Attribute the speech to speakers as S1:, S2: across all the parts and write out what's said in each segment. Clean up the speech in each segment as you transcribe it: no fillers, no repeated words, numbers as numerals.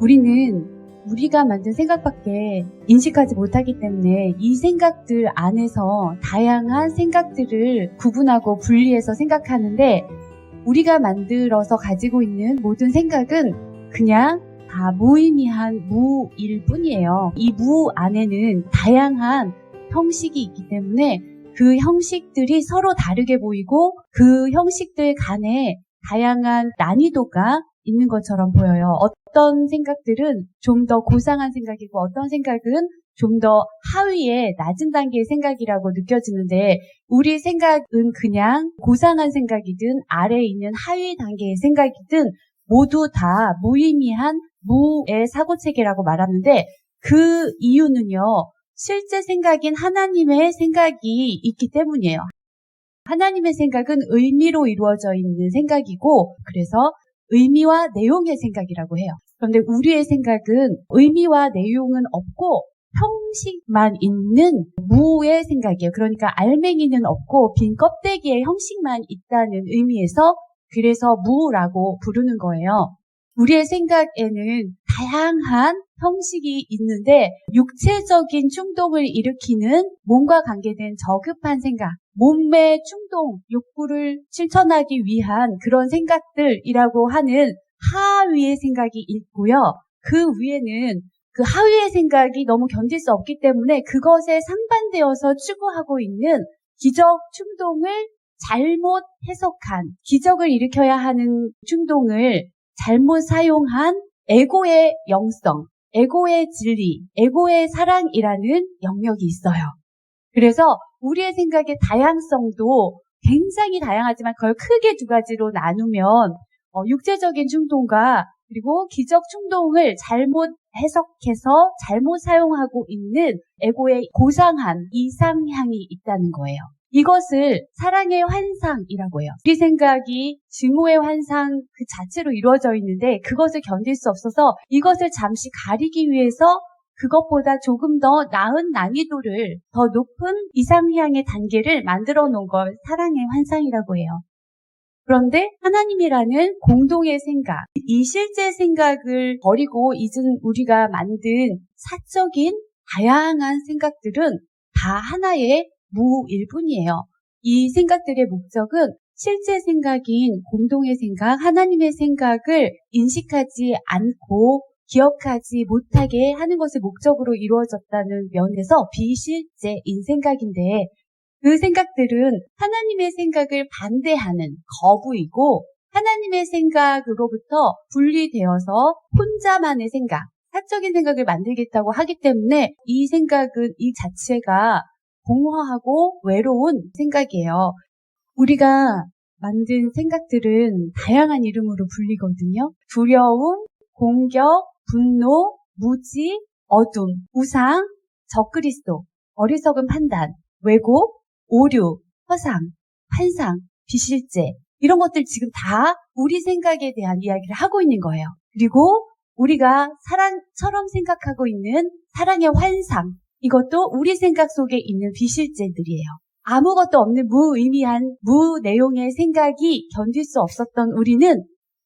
S1: 우리는 우리가 만든 생각밖에 인식하지 못하기 때문에 이 생각들 안에서 다양한 생각들을 구분하고 분리해서 생각하는데, 우리가 만들어서 가지고 있는 모든 생각은 그냥 다 무의미한 무일 뿐이에요. 이 무 안에는 다양한 형식이 있기 때문에 그 형식들이 서로 다르게 보이고 그 형식들 간에 다양한 난이도가 있는 것처럼 보여요. 어떤 생각들은 좀 더 고상한 생각이고 어떤 생각은 좀 더 하위의 낮은 단계의 생각이라고 느껴지는데, 우리 생각은 그냥 고상한 생각이든 아래에 있는 하위 단계의 생각이든 모두 다 무의미한 무의 사고체계라고 말하는데, 그 이유는요, 실제 생각인 하나님의 생각이 있기 때문이에요. 하나님의 생각은 의미로 이루어져 있는 생각이고, 그래서 의미와 내용의 생각이라고 해요. 그런데 우리의 생각은 의미와 내용은 없고 형식만 있는 무의 생각이에요. 그러니까 알맹이는 없고 빈 껍데기의 형식만 있다는 의미에서 그래서 무라고 부르는 거예요. 우리의 생각에는 다양한 형식이 있는데, 육체적인 충동을 일으키는 몸과 관계된 저급한 생각, 몸의 충동, 욕구를 실천하기 위한 그런 생각들이라고 하는 하위의 생각이 있고요. 그 위에는 그 하위의 생각이 너무 견딜 수 없기 때문에 그것에 상반되어서 추구하고 있는 기적 충동을 잘못 해석한, 기적을 일으켜야 하는 충동을 잘못 사용한 에고의 영성, 에고의 진리, 에고의 사랑이라는 영역이 있어요. 그래서 우리의 생각의 다양성도 굉장히 다양하지만 그걸 크게 두 가지로 나누면 육체적인 충동과 그리고 기적 충동을 잘못 해석해서 잘못 사용하고 있는 에고의 고상한 이상향이 있다는 거예요. 이것을 사랑의 환상이라고 해요. 우리 생각이 증오의 환상 그 자체로 이루어져 있는데 그것을 견딜 수 없어서 이것을 잠시 가리기 위해서 그것보다 조금 더 나은 난이도를, 더 높은 이상향의 단계를 만들어 놓은 걸 사랑의 환상이라고 해요. 그런데 하나님이라는 공동의 생각, 이 실제 생각을 버리고 잊은 우리가 만든 사적인 다양한 생각들은 다 하나의 무일 뿐이에요. 이 생각들의 목적은 실제 생각인 공동의 생각, 하나님의 생각을 인식하지 않고 기억하지 못하게 하는 것을 목적으로 이루어졌다는 면에서 비실제인 생각인데, 그 생각들은 하나님의 생각을 반대하는 거부이고 하나님의 생각으로부터 분리되어서 혼자만의 생각, 사적인 생각을 만들겠다고 하기 때문에 이 생각은 이 자체가 공허하고 외로운 생각이에요. 우리가 만든 생각들은 다양한 이름으로 불리거든요. 두려움, 공격, 분노, 무지, 어둠, 우상, 적그리스도, 어리석은 판단, 왜곡, 오류, 허상, 환상, 비실제, 이런 것들 지금 다 우리 생각에 대한 이야기를 하고 있는 거예요. 그리고 우리가 사랑처럼 생각하고 있는 사랑의 환상, 이것도 우리 생각 속에 있는 비실제들이에요. 아무것도 없는 무의미한 무내용의 생각이 견딜 수 없었던 우리는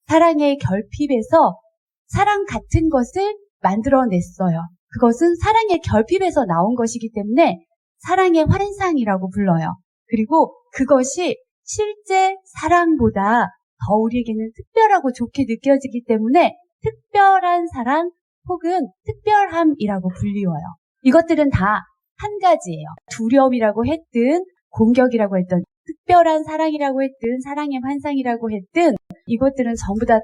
S1: 사랑의 결핍에서 사랑 같은 것을 만들어냈어요. 그것은 사랑의 결핍에서 나온 것이기 때문에 사랑의 환상이라고 불러요. 그리고 그것이 실제 사랑보다 더 우리에게는 특별하고 좋게 느껴지기 때문에 특별한 사랑 혹은 특별함이라고 불리워요. 이것들은 다 한 가지예요. 두려움이라고 했든 공격이라고 했든 특별한 사랑이라고 했든 사랑의 환상이라고 했든 이것들은 전부 다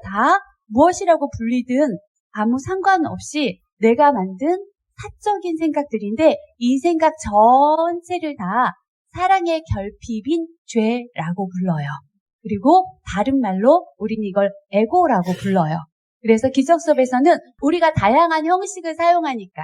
S1: 무엇이라고 불리든 아무 상관없이 내가 만든 사적인 생각들인데, 이 생각 전체를 다 사랑의 결핍인 죄라고 불러요. 그리고 다른 말로 우린 이걸 에고라고 불러요. 그래서 기적 수업에서는 우리가 다양한 형식을 사용하니까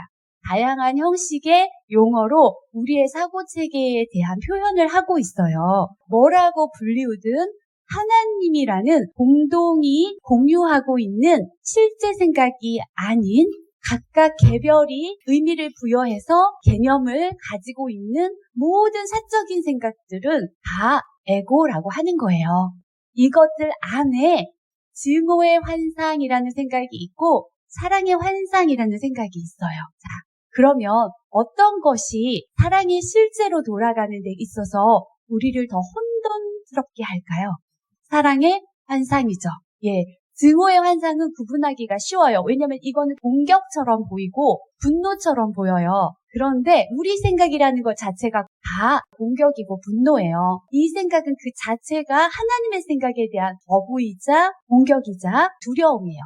S1: 다양한 형식의 용어로 우리의 사고체계에 대한 표현을 하고 있어요. 뭐라고 불리우든 하나님이라는 공동이 공유하고 있는 실제 생각이 아닌 각각 개별이 의미를 부여해서 개념을 가지고 있는 모든 사적인 생각들은 다 에고라고 하는 거예요. 이것들 안에 증오의 환상이라는 생각이 있고 사랑의 환상이라는 생각이 있어요. 자, 그러면 어떤 것이 사랑이 실제로 돌아가는 데 있어서 우리를 더 혼돈스럽게 할까요? 사랑의 환상이죠. 예. 증오의 환상은 구분하기가 쉬워요. 왜냐하면 이거는 공격처럼 보이고 분노처럼 보여요. 그런데 우리 생각이라는 것 자체가 다 공격이고 분노예요. 이 생각은 그 자체가 하나님의 생각에 대한 거부이자 공격이자 두려움이에요.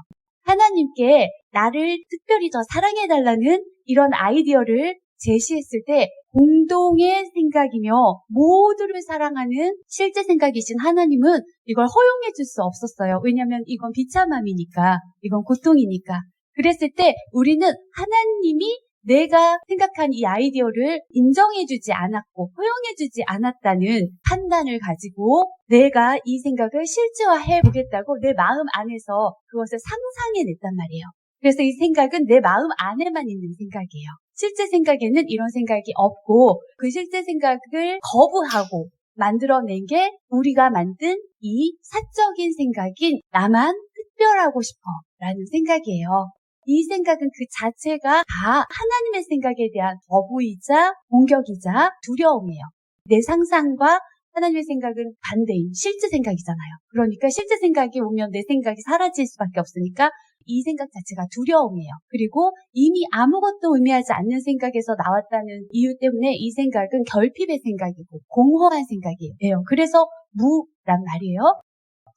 S1: 하나님께 나를 특별히 더 사랑해달라는 이런 아이디어를 제시했을 때 공동의 생각이며 모두를 사랑하는 실제 생각이신 하나님은 이걸 허용해 줄 수 없었어요. 왜냐하면 이건 비참함이니까, 이건 고통이니까. 그랬을 때 우리는 하나님이 내가 생각한 이 아이디어를 인정해주지 않았고 허용해주지 않았다는 판단을 가지고 내가 이 생각을 실제화해 보겠다고 내 마음 안에서 그것을 상상해냈단 말이에요. 그래서 이 생각은 내 마음 안에만 있는 생각이에요. 실제 생각에는 이런 생각이 없고 그 실제 생각을 거부하고 만들어낸 게 우리가 만든 이 사적인 생각인 나만 특별하고 싶어 라는 생각이에요. 이 생각은 그 자체가 다 하나님의 생각에 대한 거부이자 공격이자 두려움이에요. 내 상상과 하나님의 생각은 반대인 실제 생각이잖아요. 그러니까 실제 생각이 오면 내 생각이 사라질 수밖에 없으니까 이 생각 자체가 두려움이에요. 그리고 이미 아무것도 의미하지 않는 생각에서 나왔다는 이유 때문에 이 생각은 결핍의 생각이고 공허한 생각이에요. 그래서 무란 말이에요.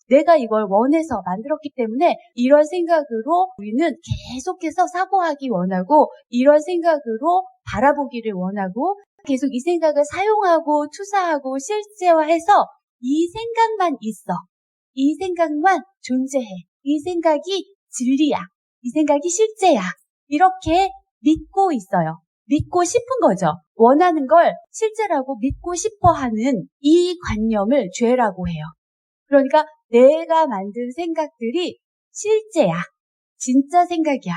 S1: 내가 이걸 원해서 만들었기 때문에 이런 생각으로 우리는 계속해서 사고하기 원하고 이런 생각으로 바라보기를 원하고 계속 이 생각을 사용하고 투사하고 실제화해서 이 생각만 있어. 이 생각만 존재해. 이 생각이 진리야. 이 생각이 실제야. 이렇게 믿고 있어요. 믿고 싶은 거죠. 원하는 걸 실제라고 믿고 싶어 하는 이 관념을 죄라고 해요. 그러니까 내가 만든 생각들이 실제야. 진짜 생각이야.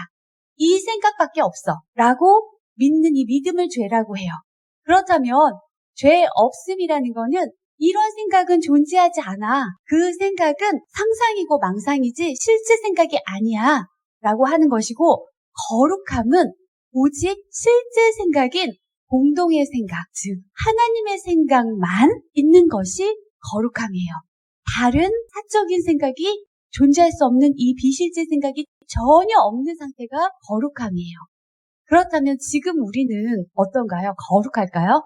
S1: 이 생각밖에 없어. 라고 믿는 이 믿음을 죄라고 해요. 그렇다면 죄 없음이라는 거는 이런 생각은 존재하지 않아. 그 생각은 상상이고 망상이지 실제 생각이 아니야. 라고 하는 것이고 거룩함은 오직 실제 생각인 공동의 생각, 즉 하나님의 생각만 있는 것이 거룩함이에요. 다른 사적인 생각이 존재할 수 없는 이 비실제 생각이 전혀 없는 상태가 거룩함이에요. 그렇다면 지금 우리는 어떤가요? 거룩할까요?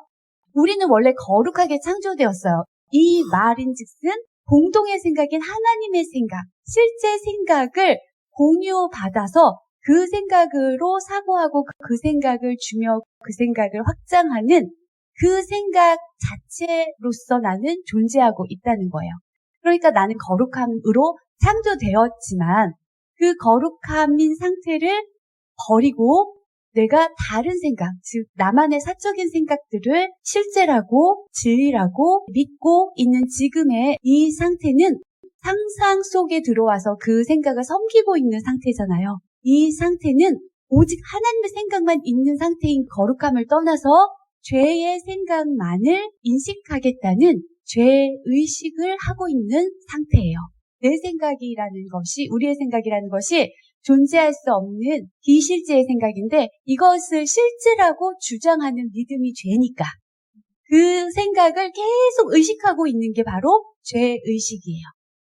S1: 우리는 원래 거룩하게 창조되었어요. 이 말인즉슨 공동의 생각인 하나님의 생각, 실제 생각을 공유받아서 그 생각으로 사고하고 그 생각을 주며 그 생각을 확장하는 그 생각 자체로서 나는 존재하고 있다는 거예요. 그러니까 나는 거룩함으로 창조되었지만 그 거룩함인 상태를 버리고 내가 다른 생각, 즉 나만의 사적인 생각들을 실제라고 진리라고 믿고 있는 지금의 이 상태는 상상 속에 들어와서 그 생각을 섬기고 있는 상태잖아요. 이 상태는 오직 하나님의 생각만 있는 상태인 거룩함을 떠나서 죄의 생각만을 인식하겠다는 죄의식을 하고 있는 상태예요. 내 생각이라는 것이, 우리의 생각이라는 것이 존재할 수 없는 비실제의 생각인데 이것을 실제라고 주장하는 믿음이 죄니까 그 생각을 계속 의식하고 있는 게 바로 죄의식이에요.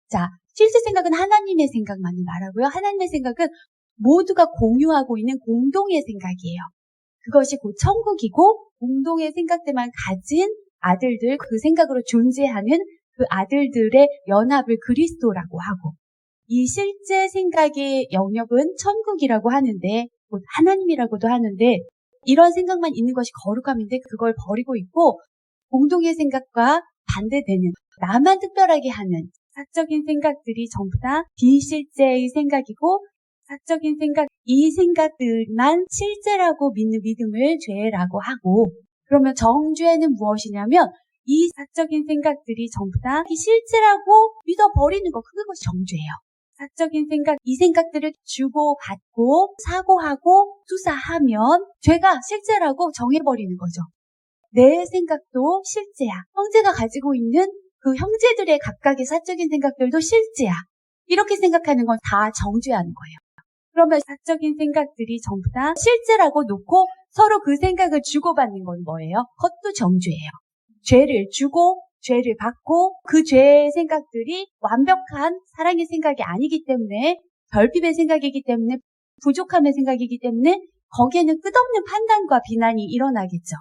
S1: 자, 실제 생각은 하나님의 생각만을 말하고요. 하나님의 생각은 모두가 공유하고 있는 공동의 생각이에요. 그것이 곧 천국이고 공동의 생각들만 가진 아들들, 그 생각으로 존재하는 그 아들들의 연합을 그리스도라고 하고 이 실제 생각의 영역은 천국이라고 하는데 곧 하나님이라고도 하는데 이런 생각만 있는 것이 거룩함인데 그걸 버리고 있고 공동의 생각과 반대되는 나만 특별하게 하는 사적인 생각들이 전부 다 비실제의 생각이고 사적인 생각, 이 생각들만 실제라고 믿는 믿음을 죄라고 하고 그러면 정죄는 무엇이냐면 이 사적인 생각들이 전부 다 실제라고 믿어버리는 거 그것이 정죄예요. 사적인 생각, 이 생각들을 주고받고 사고하고 투사하면 죄가 실제라고 정해버리는 거죠. 내 생각도 실제야. 형제가 가지고 있는 그 형제들의 각각의 사적인 생각들도 실제야. 이렇게 생각하는 건 다 정죄하는 거예요. 그러면 사적인 생각들이 전부 다 실제라고 놓고 서로 그 생각을 주고받는 건 뭐예요? 그것도 정죄예요. 죄를 주고 죄를 받고 그 죄의 생각들이 완벽한 사랑의 생각이 아니기 때문에 결핍의 생각이기 때문에 부족함의 생각이기 때문에 거기에는 끝없는 판단과 비난이 일어나겠죠.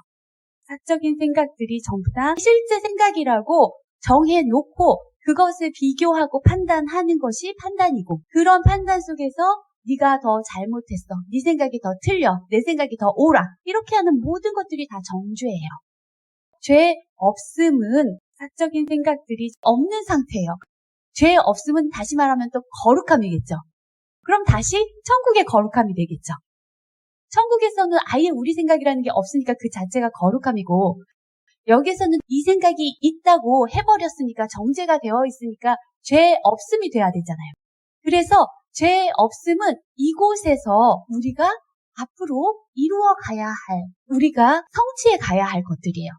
S1: 사적인 생각들이 전부 다 실제 생각이라고 정해놓고 그것을 비교하고 판단하는 것이 판단이고 그런 판단 속에서 네가 더 잘못했어. 네 생각이 더 틀려. 내 생각이 더 옳아. 이렇게 하는 모든 것들이 다 정죄예요. 죄 없음은 사적인 생각들이 없는 상태예요. 죄 없음은 다시 말하면 또 거룩함이겠죠. 그럼 다시 천국의 거룩함이 되겠죠. 천국에서는 아예 우리 생각이라는 게 없으니까 그 자체가 거룩함이고 여기서는 이 생각이 있다고 해버렸으니까 정죄가 되어 있으니까 죄 없음이 돼야 되잖아요. 그래서 죄 없음은 이곳에서 우리가 앞으로 이루어 가야 할, 우리가 성취해 가야 할 것들이에요.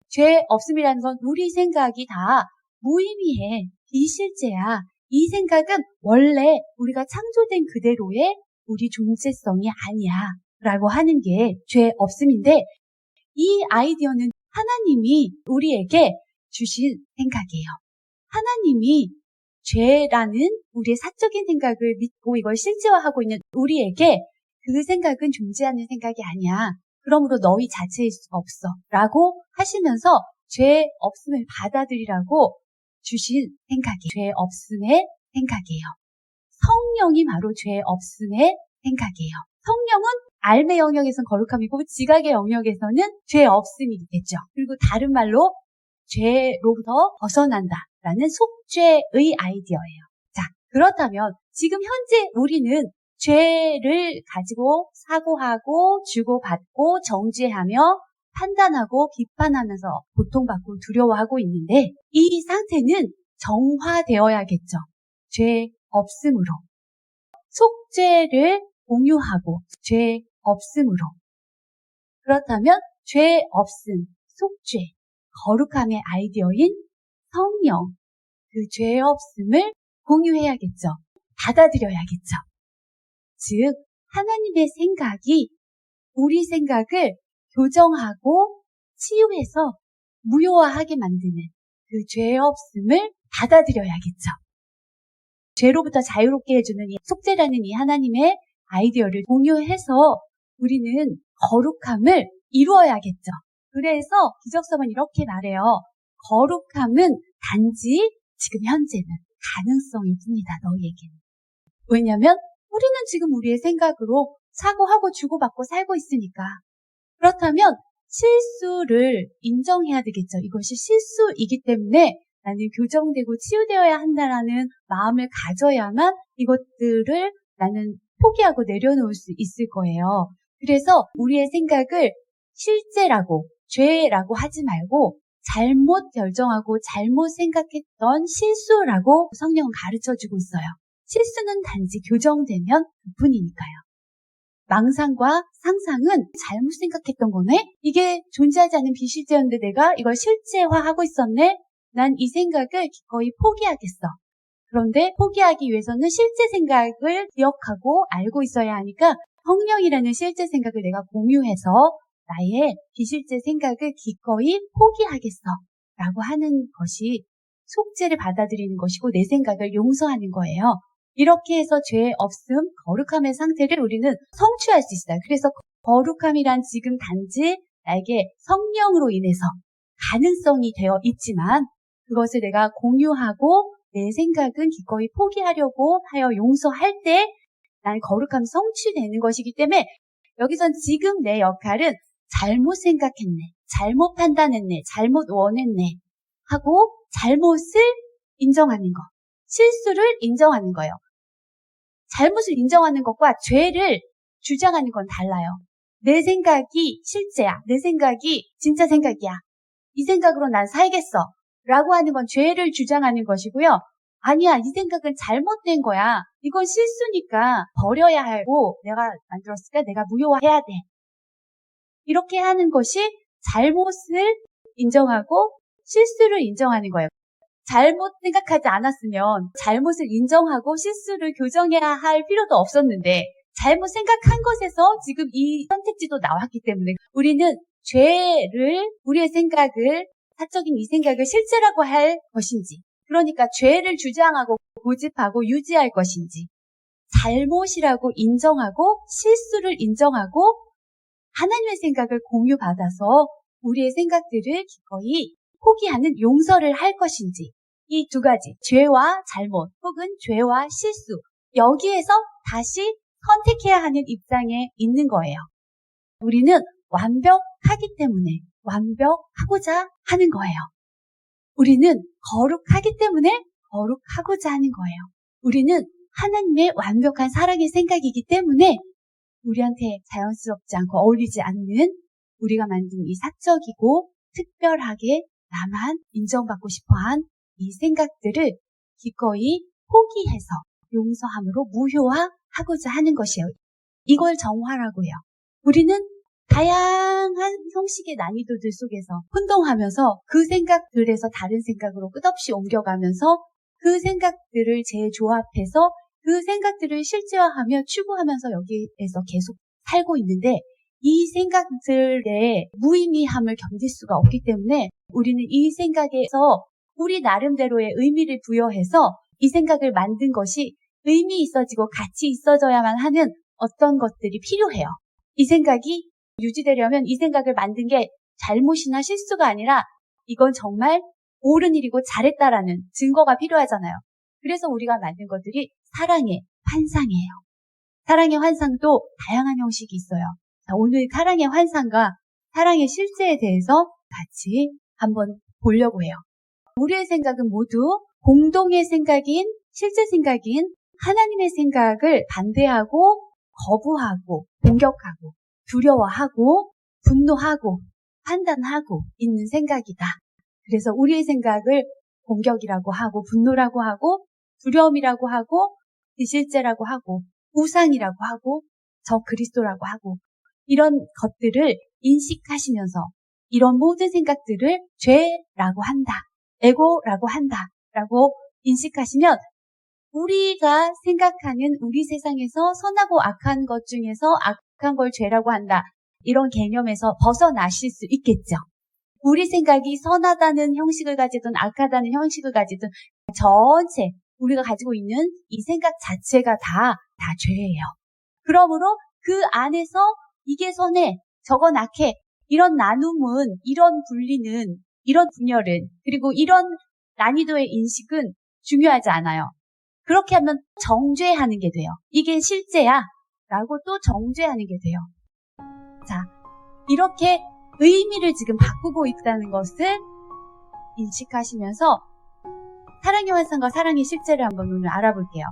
S1: 죄 없음이라는 건 우리 생각이 다 무의미해, 비실제야. 이 생각은 원래 우리가 창조된 그대로의 우리 존재성이 아니야 라고 하는 게 죄 없음인데 이 아이디어는 하나님이 우리에게 주신 생각이에요. 하나님이 죄라는 우리의 사적인 생각을 믿고 이걸 실제화하고 있는 우리에게 그 생각은 존재하는 생각이 아니야. 그러므로 너희 자체일 수가 없어. 라고 하시면서 죄 없음을 받아들이라고 주신 생각이에요. 죄 없음의 생각이에요. 성령이 바로 죄 없음의 생각이에요. 성령은 삶의 영역에서는 거룩함이고 지각의 영역에서는 죄 없음이겠죠. 그리고 다른 말로 죄로부터 벗어난다라는 속죄의 아이디어예요. 자, 그렇다면 지금 현재 우리는 죄를 가지고 사고하고 주고받고 정죄하며 판단하고 비판하면서 고통받고 두려워하고 있는데 이 상태는 정화되어야겠죠. 죄 없음으로. 속죄를 공유하고 죄 없음으로. 그렇다면 죄 없음, 속죄, 거룩함의 아이디어인 성령, 그 죄 없음을 공유해야겠죠. 받아들여야겠죠. 즉 하나님의 생각이 우리 생각을 교정하고 치유해서 무효화하게 만드는 그 죄 없음을 받아들여야겠죠. 죄로부터 자유롭게 해주는 이 속죄라는 이 하나님의 아이디어를 공유해서 우리는 거룩함을 이루어야겠죠. 그래서 기적서는 이렇게 말해요. 거룩함은 단지 지금 현재는 가능성일 뿐이다, 너희에게는. 왜냐하면 우리는 지금 우리의 생각으로 사고하고 주고받고 살고 있으니까. 그렇다면 실수를 인정해야 되겠죠. 이것이 실수이기 때문에 나는 교정되고 치유되어야 한다라는 마음을 가져야만 이것들을 나는 포기하고 내려놓을 수 있을 거예요. 그래서 우리의 생각을 실제라고, 죄라고 하지 말고 잘못 결정하고 잘못 생각했던 실수라고 성령은 가르쳐주고 있어요. 실수는 단지 교정되면 그뿐이니까요. 망상과 상상은 잘못 생각했던 거네? 이게 존재하지 않는 비실제였는데 내가 이걸 실제화하고 있었네? 난 이 생각을 기꺼이 포기하겠어. 그런데 포기하기 위해서는 실제 생각을 기억하고 알고 있어야 하니까 성령이라는 실제 생각을 내가 공유해서 나의 비실제 생각을 기꺼이 포기하겠어 라고 하는 것이 속죄를 받아들이는 것이고 내 생각을 용서하는 거예요. 이렇게 해서 죄 없음, 거룩함의 상태를 우리는 성취할 수 있어요. 그래서 거룩함이란 지금 단지 나에게 성령으로 인해서 가능성이 되어 있지만 그것을 내가 공유하고 내 생각은 기꺼이 포기하려고 하여 용서할 때 나는 거룩함이 성취되는 것이기 때문에 여기선 지금 내 역할은 잘못 생각했네, 잘못 판단했네, 잘못 원했네 하고 잘못을 인정하는 것, 실수를 인정하는 거예요. 잘못을 인정하는 것과 죄를 주장하는 건 달라요. 내 생각이 실제야, 내 생각이 진짜 생각이야, 이 생각으로 난 살겠어 라고 하는 건 죄를 주장하는 것이고요. 아니야, 이 생각은 잘못된 거야. 이건 실수니까 버려야 하고 내가 만들었으니까 내가 무효화해야 돼. 이렇게 하는 것이 잘못을 인정하고 실수를 인정하는 거예요. 잘못 생각하지 않았으면 잘못을 인정하고 실수를 교정해야 할 필요도 없었는데 잘못 생각한 것에서 지금 이 선택지도 나왔기 때문에 우리는 죄를, 우리의 생각을, 사적인 이 생각을 실제라고 할 것인지, 그러니까 죄를 주장하고 고집하고 유지할 것인지, 잘못이라고 인정하고 실수를 인정하고 하나님의 생각을 공유받아서 우리의 생각들을 기꺼이 포기하는 용서를 할 것인지, 이 두 가지, 죄와 잘못 혹은 죄와 실수, 여기에서 다시 선택해야 하는 입장에 있는 거예요. 우리는 완벽하기 때문에 완벽하고자 하는 거예요. 우리는 거룩하기 때문에 거룩하고자 하는 거예요. 우리는 하나님의 완벽한 사랑의 생각이기 때문에 우리한테 자연스럽지 않고 어울리지 않는 우리가 만든 이 사적이고 특별하게 나만 인정받고 싶어한 이 생각들을 기꺼이 포기해서 용서함으로 무효화하고자 하는 것이에요. 이걸 정화라고 해요. 우리는 다양한 형식의 난이도들 속에서 혼동하면서 그 생각들에서 다른 생각으로 끝없이 옮겨가면서 그 생각들을 재조합해서 그 생각들을 실제화하며 추구하면서 여기에서 계속 살고 있는데 이 생각들의 무의미함을 견딜 수가 없기 때문에 우리는 이 생각에서 우리 나름대로의 의미를 부여해서 이 생각을 만든 것이 의미 있어지고 가치 있어져야만 하는 어떤 것들이 필요해요. 이 생각이 유지되려면 이 생각을 만든 게 잘못이나 실수가 아니라 이건 정말 옳은 일이고 잘했다라는 증거가 필요하잖아요. 그래서 우리가 만든 것들이 사랑의 환상이에요. 사랑의 환상도 다양한 형식이 있어요. 자, 오늘 사랑의 환상과 사랑의 실제에 대해서 같이 한번 보려고 해요. 우리의 생각은 모두 공동의 생각인, 실제 생각인 하나님의 생각을 반대하고 거부하고 공격하고 두려워하고 분노하고 판단하고 있는 생각이다. 그래서 우리의 생각을 공격이라고 하고 분노라고 하고 두려움이라고 하고 비실제라고 하고 우상이라고 하고 저 그리스도라고 하고 이런 것들을 인식하시면서 이런 모든 생각들을 죄라고 한다. 에고라고 한다라고 인식하시면 우리가 생각하는 우리 세상에서 선하고 악한 것 중에서 악한 걸 죄라고 한다. 이런 개념에서 벗어나실 수 있겠죠. 우리 생각이 선하다는 형식을 가지든 악하다는 형식을 가지든 전체 우리가 가지고 있는 이 생각 자체가 다 죄예요. 그러므로 그 안에서 이게 선해, 저건 악해 이런 나눔은, 이런 분리는, 이런 분열은, 그리고 이런 난이도의 인식은 중요하지 않아요. 그렇게 하면 정죄하는 게 돼요. 이게 실제야 라고 또 정죄하는 게 돼요. 자, 이렇게 의미를 지금 바꾸고 있다는 것을 인식하시면서 사랑의 환상과 사랑의 실제를 한번 오늘 알아볼게요.